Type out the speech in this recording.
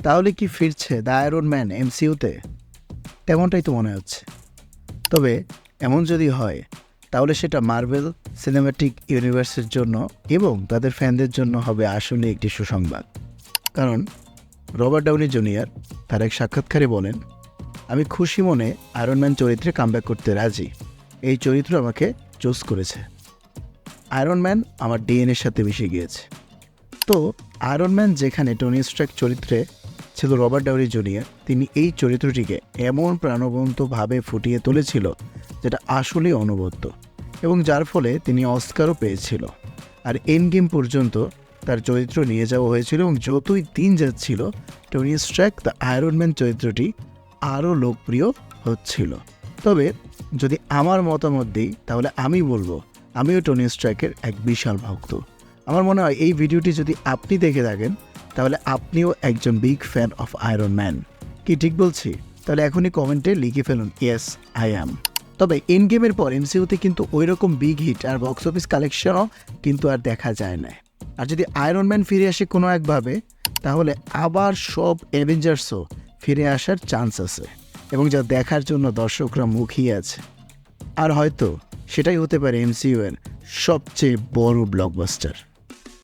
তাহলে কি ফিরছে দ্য আয়রন ম্যান এমসিইউতে? তেমনটাই তো মনে হচ্ছে। তবে এমন যদি হয় তাহলে সেটা মার্ভেল সিনেম্যাটিক ইউনিভার্সের জন্য এবং তাদের ফ্যানদের জন্য হবে আসলে একটি সুসংবাদ। কারণ রবার্ট ডাউনি জুনিয়র তার এক সাক্ষাৎকারে বলেন, আমি খুশি মনে আয়রন ম্যান চরিত্রে কামব্যাক করতে রাজি। এই চরিত্র আমাকে চুজ করেছে। আয়রন ম্যান আমার ডিএনএর সাথে মিশে গিয়েছে। তো আয়রন ম্যান যেখানে টনি স্টার্ক চরিত্রে ছিল রবার্ট ডাউনি জুনিয়র, তিনি এই চরিত্রটিকে এমন প্রাণবন্তভাবে ফুটিয়ে তুলেছিল যেটা আসলেই অনবদ্য, এবং যার ফলে তিনি অস্কারও পেয়েছিল। আর এন্ড গেম পর্যন্ত তার চরিত্র নিয়ে যাওয়া হয়েছিল, এবং যতই দিন যাচ্ছিল Tony Stark the iron man চরিত্রটি আরও লোকপ্রিয় হচ্ছিল। তবে যদি আমার মতামত দিই তাহলে আমি বলবো আমিও টনি স্টার্কের এক বিশাল ভক্ত। আমার মনে হয় এই ভিডিওটি যদি আপনি দেখে থাকেন তাহলে আপনিও একজন big fan of iron man. কি ঠিক বলছি? তাহলে এখনই কমেন্টে লিখে ফেলুন ইয়েস আই অ্যাম। তবে এন্ড গেমের পর এমসিইউতে কিন্তু ওই রকম বিগ হিট আর বক্স অফিস কালেকশনও কিন্তু আর দেখা যায় না। আর যদি আয়রন ম্যান ফিরে আসে কোনো একভাবে, তাহলে আবার সব অ্যাভেঞ্জার্সও ফিরে আসার চান্স আছে, এবং যা দেখার জন্য দর্শকরা মুখিয়ে আছে। আর হয়তো সেটাই হতে পারে এমসিইউ এর সবচেয়ে বড় ব্লকবাস্টার।